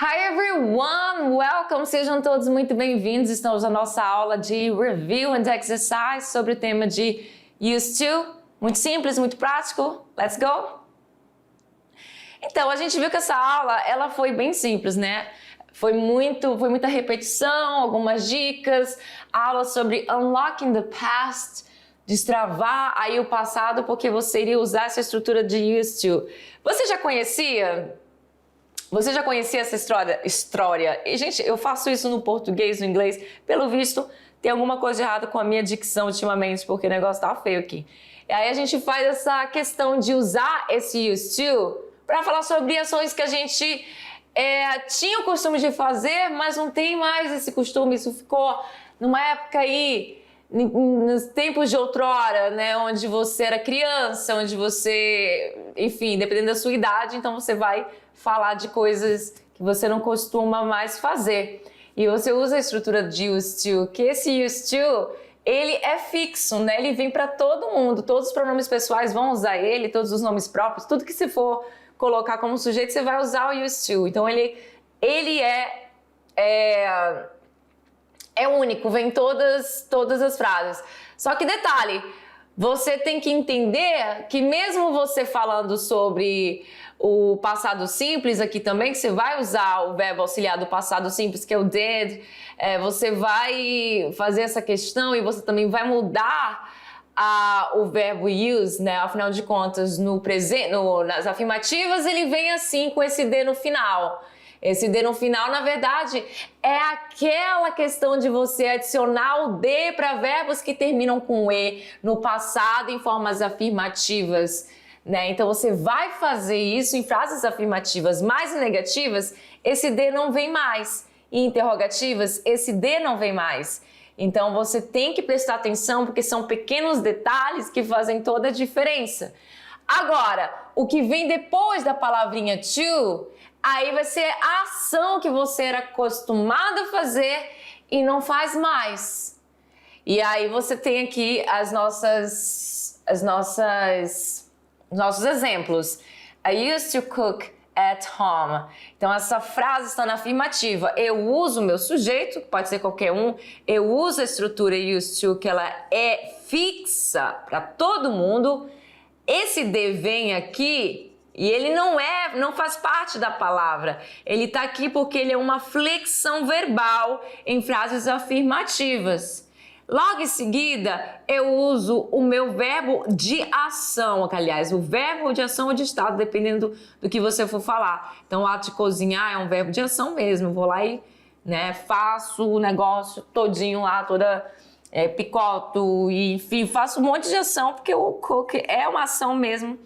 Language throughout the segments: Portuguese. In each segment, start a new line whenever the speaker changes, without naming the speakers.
Hi everyone, welcome, sejam todos muito bem-vindos. Estamos na nossa aula de Review and Exercise sobre o tema de used to. Muito simples, muito prático. Let's go! Então, a gente viu que essa aula, ela foi bem simples, né? Foi muita repetição, algumas dicas, aula sobre unlocking the past, destravar aí o passado, porque você iria usar essa estrutura de used to. Você já conhecia? Você já conhecia essa história? E, gente, eu faço isso no português, no inglês. Pelo visto, tem alguma coisa errada com a minha dicção ultimamente, porque o negócio tá feio aqui. E aí a gente faz essa questão de usar esse used to para falar sobre ações que a gente tinha o costume de fazer, mas não tem mais esse costume. Isso ficou numa época aí, nos tempos de outrora, né, onde você era criança, onde você, enfim, dependendo da sua idade, então você vai falar de coisas que você não costuma mais fazer. E você usa a estrutura de used to, que esse used to, ele é fixo, né? Ele vem para todo mundo, todos os pronomes pessoais vão usar ele, todos os nomes próprios, tudo que você for colocar como sujeito, você vai usar o used to. Então ele é único, vem em todas as frases. Só que detalhe, você tem que entender que mesmo você falando sobre o passado simples aqui também, que você vai usar o verbo auxiliar do passado simples, que é o did, você vai fazer essa questão e você também vai mudar o verbo use, né? Afinal de contas, nas afirmativas ele vem assim com esse D no final. Esse D no final, na verdade, é aquela questão de você adicionar o D para verbos que terminam com E no passado em formas afirmativas, né? Então você vai fazer isso em frases afirmativas mais negativas, esse D não vem mais. Em interrogativas, esse D não vem mais. Então você tem que prestar atenção porque são pequenos detalhes que fazem toda a diferença. Agora, o que vem depois da palavrinha to, aí vai ser a ação que você era acostumado a fazer e não faz mais. E aí você tem aqui nossos exemplos. I used to cook at home. Então essa frase está na afirmativa. Eu uso o meu sujeito, pode ser qualquer um. Eu uso a estrutura used to, que ela é fixa para todo mundo. Esse D vem aqui e ele não faz parte da palavra. Ele está aqui porque ele é uma flexão verbal em frases afirmativas. Logo em seguida, eu uso o meu verbo de ação, aliás, o verbo de ação ou de estado, dependendo do que você for falar. Então, o ato de cozinhar é um verbo de ação mesmo. Eu vou lá e faço o negócio todinho lá, picoto, e enfim, faço um monte de ação, porque o cook é uma ação mesmo.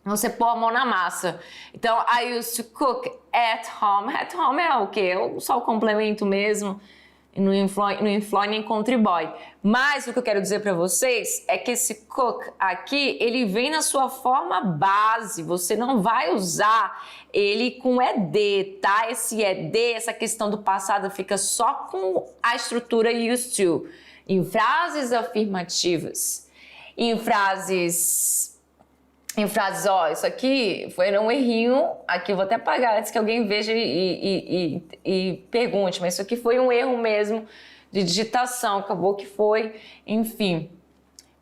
Você pôr a mão na massa. Então, I used to cook at home. At home é o quê? Só o complemento mesmo. Não influi nem contribui. Mas o que eu quero dizer para vocês é que esse cook aqui, ele vem na sua forma base. Você não vai usar ele com ED, tá? Esse ED, essa questão do passado fica só com a estrutura used to. Em frases afirmativas. Em frases, isso aqui foi um errinho, aqui eu vou até apagar antes que alguém veja e pergunte, mas isso aqui foi um erro mesmo de digitação, acabou que foi, enfim.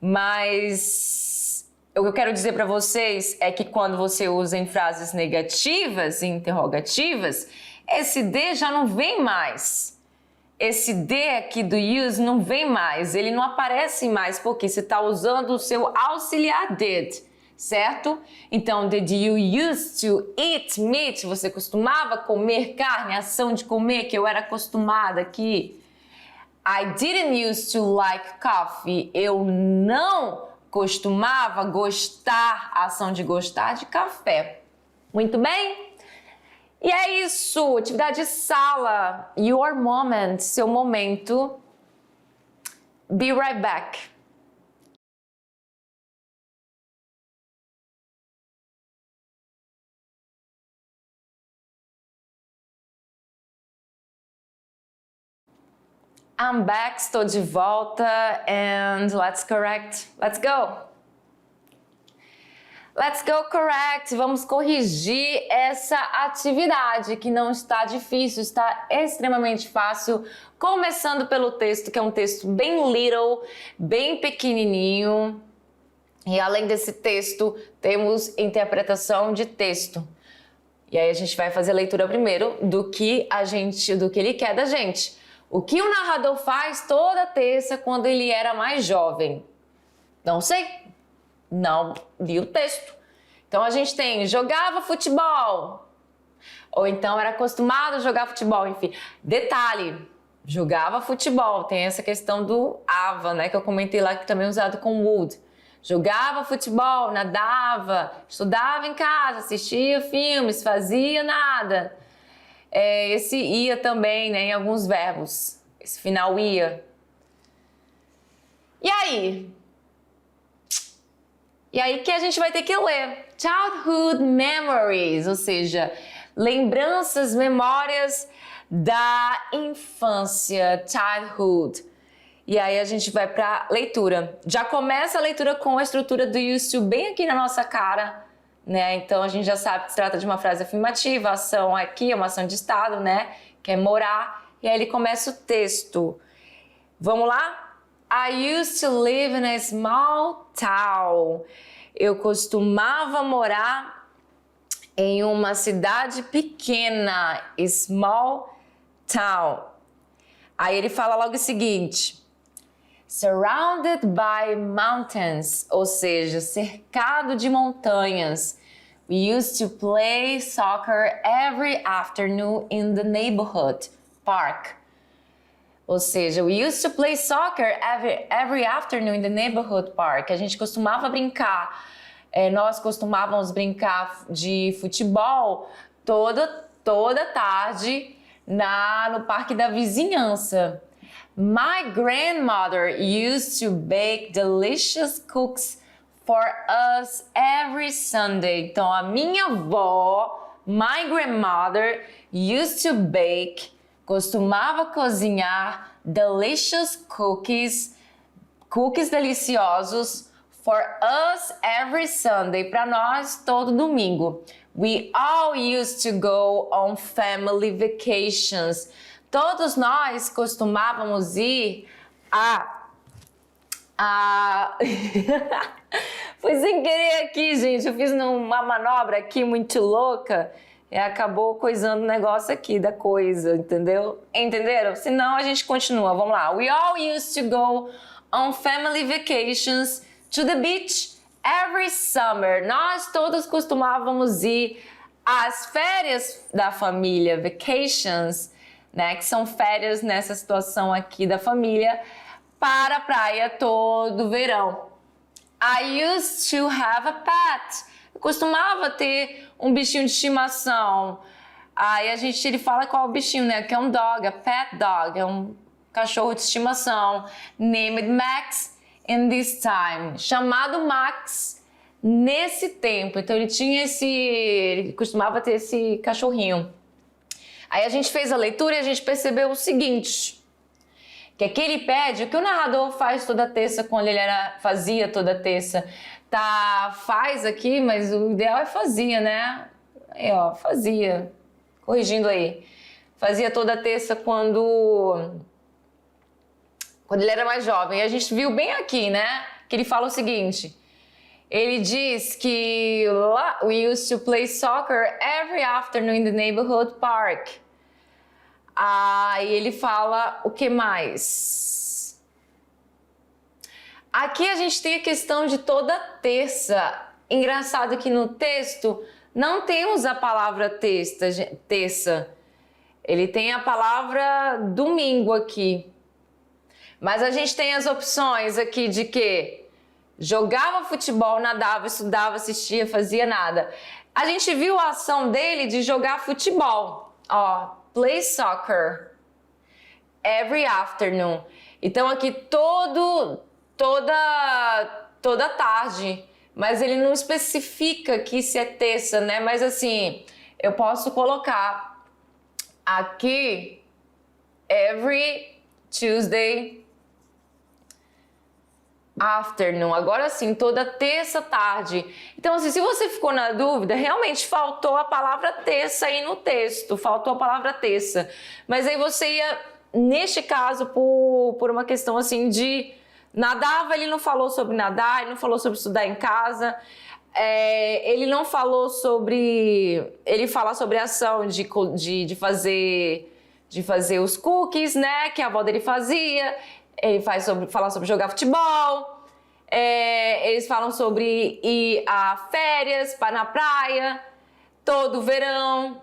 Mas o que eu quero dizer para vocês é que quando você usa em frases negativas e interrogativas, esse D já não vem mais. Esse D aqui do use não vem mais, ele não aparece mais, porque você está usando o seu auxiliar did. Certo? Então, did you used to eat meat? Você costumava comer carne, ação de comer, que eu era acostumada aqui. I didn't used to like coffee. Eu não costumava gostar, ação de gostar de café. Muito bem? E é isso, atividade sala, your moment, seu momento. Be right back. I'm back, estou de volta and let's correct. Let's go! Let's go correct. Vamos corrigir essa atividade que não está difícil, está extremamente fácil. Começando pelo texto, que é um texto bem little, bem pequenininho. E além desse texto, temos interpretação de texto. E aí a gente vai fazer a leitura primeiro do que ele quer da gente. O que o narrador faz toda terça quando ele era mais jovem? Não sei. Não li o texto. Então a gente tem jogava futebol. Ou então era acostumado a jogar futebol, enfim. Detalhe, jogava futebol. Tem essa questão do ava, né? Que eu comentei lá, que também é usado com would. Jogava futebol, nadava, estudava em casa, assistia filmes, fazia nada. Esse ia também, né? Em alguns verbos. Esse final ia. E aí? E aí que a gente vai ter que ler. Childhood memories, ou seja, lembranças, memórias da infância, childhood. E aí a gente vai para leitura. Já começa a leitura com a estrutura do used to bem aqui na nossa cara, né? Então a gente já sabe que se trata de uma frase afirmativa, a ação aqui é uma ação de estado, né? Que é morar. E aí ele começa o texto. Vamos lá? I used to live in a small town. Eu costumava morar em uma cidade pequena, small town. Aí ele fala logo o seguinte: surrounded by mountains, ou seja, cercado de montanhas. We used to play soccer every afternoon in the neighborhood park. Ou seja, we used to play soccer every afternoon in the neighborhood park. A gente costumava brincar, nós costumávamos brincar de futebol toda tarde no parque da vizinhança. My grandmother used to bake delicious cookies for us every Sunday. Então, a minha avó, my grandmother, used to bake, costumava cozinhar delicious cookies deliciosos for us every Sunday, para nós todo domingo. We all used to go on family vacations. Todos nós costumávamos ir Foi sem querer aqui, gente. Eu fiz uma manobra aqui muito louca e acabou coisando o negócio aqui da coisa, entendeu? Entenderam? Senão a gente continua. Vamos lá. We all used to go on family vacations to the beach every summer. Nós todos costumávamos ir às férias da família, vacations, né? Que são férias nessa situação aqui da família, para a praia todo verão. I used to have a pet. Eu costumava ter um bichinho de estimação. Aí ele fala qual é o bichinho, né? Que é um dog, a pet dog, é um cachorro de estimação. Named Max in this time. Chamado Max nesse tempo. Então ele costumava ter esse cachorrinho. Aí a gente fez a leitura e a gente percebeu o seguinte: que aqui ele pede o que o narrador faz toda terça quando ele fazia toda terça. Faz aqui, mas o ideal é fazia, né? Aí, ó, fazia. Corrigindo aí. Fazia toda terça quando ele era mais jovem. E a gente viu bem aqui, né? Que ele fala o seguinte. Ele diz que we used to play soccer every afternoon in the neighborhood park. Aí ele fala o que mais? Aqui a gente tem a questão de toda terça. Engraçado que no texto não temos a palavra terça. Ele tem a palavra domingo aqui. Mas a gente tem as opções aqui de que jogava futebol, nadava, estudava, assistia, fazia nada. A gente viu a ação dele de jogar futebol. Ó, play soccer every afternoon. Então aqui toda tarde. Mas ele não especifica aqui se é terça, né? Mas assim, eu posso colocar aqui every Tuesday afternoon, agora sim, toda terça tarde. Então, assim, se você ficou na dúvida, realmente faltou a palavra terça aí no texto, faltou a palavra terça. Mas aí você ia, neste caso, por uma questão assim de nadava, ele não falou sobre nadar, ele não falou sobre estudar em casa, ele não falou sobre... Ele fala sobre a ação de fazer os cookies, né, que a avó dele fazia. Ele fala sobre jogar futebol, eles falam sobre ir a férias na praia, todo verão.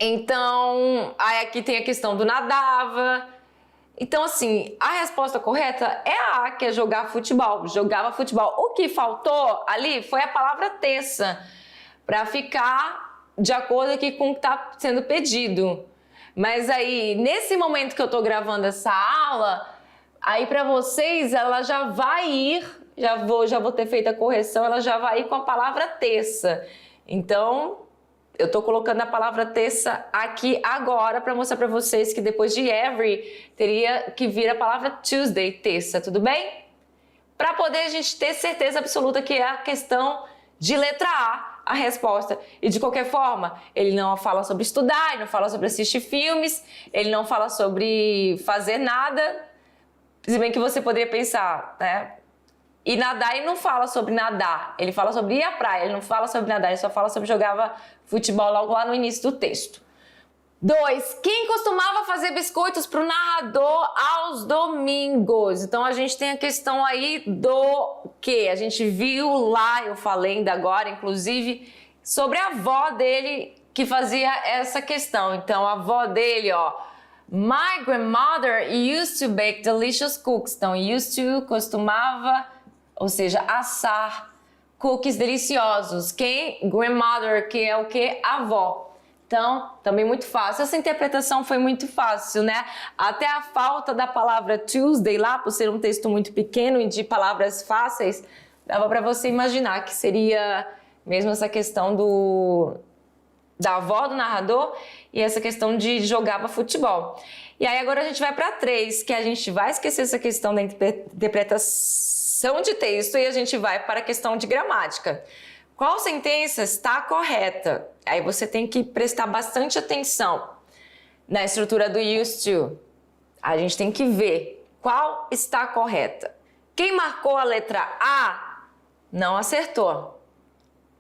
Então, aí aqui tem a questão do nadava. Então, assim, a resposta correta é a A, que é jogar futebol. Jogava futebol. O que faltou ali foi a palavra terça, para ficar de acordo aqui com o que está sendo pedido. Mas aí, nesse momento que eu tô gravando essa aula, aí para vocês ela já vai ir, já vou ter feito a correção, ela já vai ir com a palavra terça. Então, eu tô colocando a palavra terça aqui agora para mostrar para vocês que depois de every teria que vir a palavra Tuesday, terça, tudo bem? Para poder a gente ter certeza absoluta que é a questão de letra A resposta. E de qualquer forma, ele não fala sobre estudar, ele não fala sobre assistir filmes, ele não fala sobre fazer nada. Se bem que você poderia pensar, né? E nadar, ele não fala sobre nadar, ele fala sobre ir à praia, ele não fala sobre nadar, ele só fala sobre jogava futebol logo lá no início do texto. 2. Quem costumava fazer biscoitos para o narrador aos domingos? Então a gente tem a questão aí do que? A gente viu lá, eu falei ainda agora, inclusive, sobre a avó dele que fazia essa questão. Então a avó dele, ó, my grandmother used to bake delicious cookies. Então used to costumava, ou seja, assar cookies deliciosos. Quem? Grandmother, que é o que? Avó. Então, também muito fácil. Essa interpretação foi muito fácil, né? Até a falta da palavra Tuesday lá, por ser um texto muito pequeno e de palavras fáceis, dava para você imaginar que seria mesmo essa questão da avó do narrador e essa questão de jogava futebol. E aí agora a gente vai para 3, que a gente vai esquecer essa questão da interpretação de texto e a gente vai para a questão de gramática. Qual sentença está correta? Aí você tem que prestar bastante atenção na estrutura do used to. A gente tem que ver qual está correta. Quem marcou a letra A não acertou.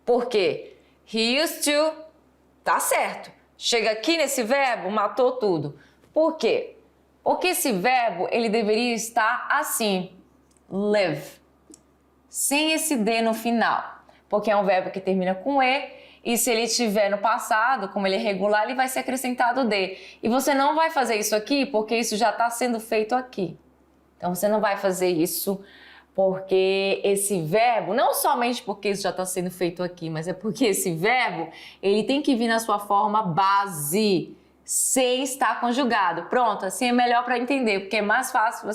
Por quê? He used to, tá certo. Chega aqui nesse verbo, matou tudo. Por quê? Porque esse verbo, ele deveria estar assim, live, sem esse D no final. Porque é um verbo que termina com E, e se ele estiver no passado, como ele é regular, ele vai ser acrescentado D. E você não vai fazer isso aqui porque isso já está sendo feito aqui. Então você não vai fazer isso porque esse verbo, não somente porque isso já está sendo feito aqui, mas é porque esse verbo, ele tem que vir na sua forma base, sem estar conjugado. Pronto, assim é melhor para entender, porque é mais fácil,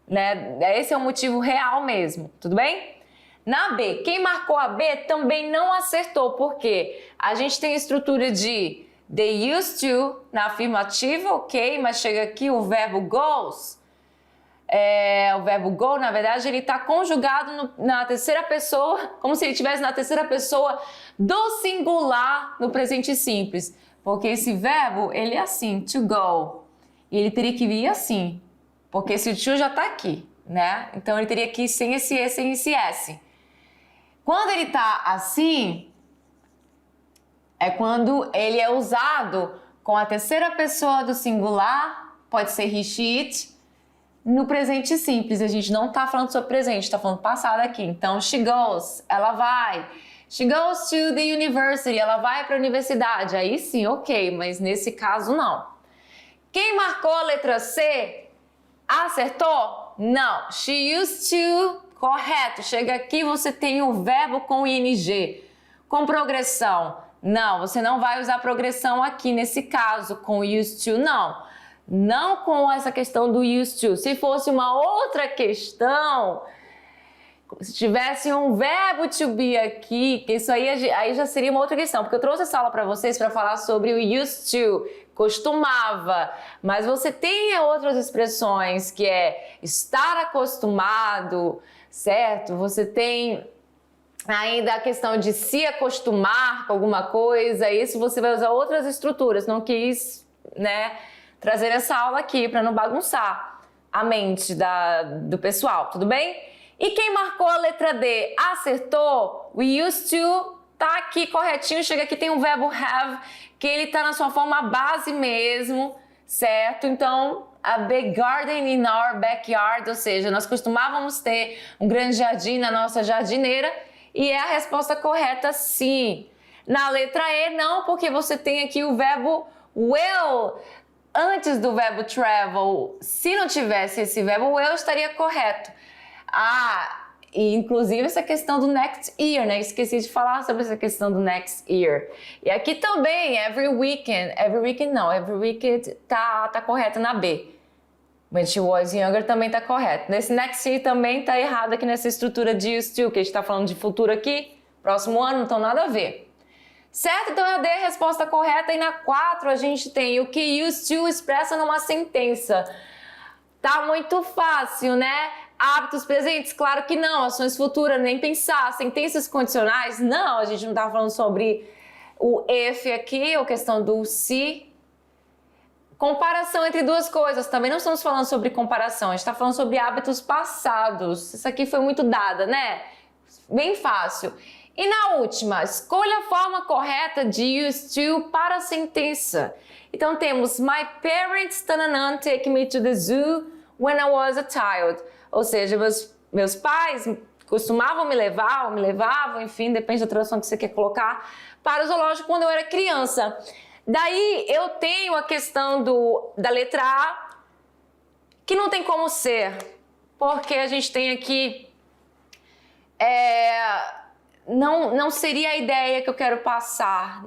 né? Esse é o motivo real mesmo, tudo bem? Na B, quem marcou a B também não acertou, porque a gente tem a estrutura de they used to na afirmativa, ok, mas chega aqui o verbo goes. O verbo go, na verdade, ele está conjugado na terceira pessoa, como se ele estivesse na terceira pessoa do singular no presente simples. Porque esse verbo, ele é assim, to go. E ele teria que vir assim, porque esse to já está aqui, né? Então ele teria que ir sem esse E, sem esse S. Quando ele está assim, é quando ele é usado com a terceira pessoa do singular, pode ser he, she, it, no presente simples. A gente não está falando sobre presente, está falando passado aqui. Então, she goes, ela vai. She goes to the university, ela vai para a universidade. Aí sim, ok, mas nesse caso não. Quem marcou a letra C, acertou? Não. She used to... Correto, chega aqui, você tem o verbo com ing, com progressão. Não, você não vai usar progressão aqui nesse caso, com used to, não. Não com essa questão do used to. Se fosse uma outra questão, Se tivesse um verbo to be aqui, que isso aí já seria uma outra questão, porque eu trouxe essa aula para vocês para falar sobre o used to, costumava, mas você tem outras expressões que é estar acostumado, certo? Você tem ainda a questão de se acostumar com alguma coisa, isso você vai usar outras estruturas, não quis, né, trazer essa aula aqui para não bagunçar a mente do pessoal, tudo bem? E quem marcou a letra D acertou, we used to tá aqui corretinho, chega aqui, tem um verbo have, que ele tá na sua forma base mesmo, certo? Então, a big garden in our backyard, ou seja, nós costumávamos ter um grande jardim na nossa jardineira, e é a resposta correta sim. Na letra E, não, porque você tem aqui o verbo will, antes do verbo travel. Se não tivesse esse verbo will, estaria correto. E inclusive essa questão do next year, né? Esqueci de falar sobre essa questão do next year. E aqui também, every weekend tá correto na B. When she was younger também tá correto. Nesse next year também tá errado aqui nessa estrutura de used to, que a gente tá falando de futuro aqui, próximo ano, não tem nada a ver. Certo? Então eu dei a resposta correta e na 4 a gente tem o que used to expressa numa sentença. Tá muito fácil, né? Hábitos presentes? Claro que não. Ações futuras, nem pensar. Sentenças condicionais? Não, a gente não tá falando sobre o if aqui, ou questão do se. Comparação entre duas coisas. Também não estamos falando sobre comparação, a gente está falando sobre hábitos passados. Isso aqui foi muito dada, né? Bem fácil. E na última, escolha a forma correta de used to para a sentença. Então temos my parents take me to the zoo when I was a child. Ou seja, meus pais costumavam me levavam, enfim, depende da tradução que você quer colocar, para o zoológico quando eu era criança. Daí eu tenho a questão da letra A, que não tem como ser, porque a gente tem aqui, não seria a ideia que eu quero passar,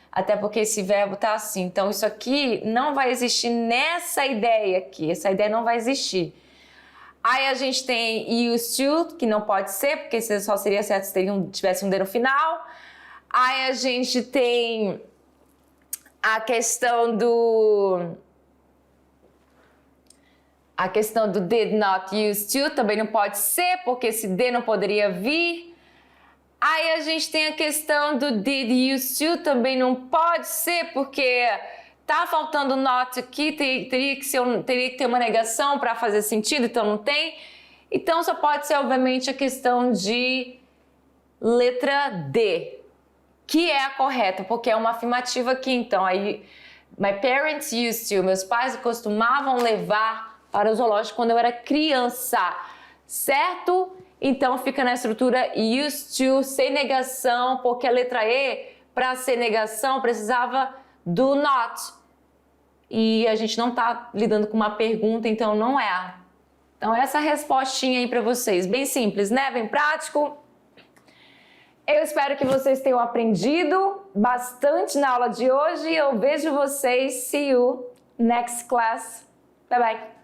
até porque esse verbo tá assim, então isso aqui não vai existir nessa ideia aqui, essa ideia não vai existir. Aí a gente tem used to, que não pode ser, porque só seria certo se tivesse um D no final. Aí a gente tem a questão do did not used to, também não pode ser, porque esse D não poderia vir. Aí a gente tem a questão do did used to, também não pode ser, porque tá faltando not aqui, teria que ter uma negação para fazer sentido, então não tem. Então só pode ser, obviamente, a questão de letra D, que é a correta, porque é uma afirmativa aqui. Então, aí, my parents used to, meus pais costumavam levar para o zoológico quando eu era criança, certo? Então, fica na estrutura used to, sem negação, porque a letra E, para ser negação, precisava do not. E a gente não está lidando com uma pergunta, então não é. Então, essa respostinha aí para vocês, bem simples, né? Bem prático. Eu espero que vocês tenham aprendido bastante na aula de hoje. Eu vejo vocês. See you next class. Bye bye.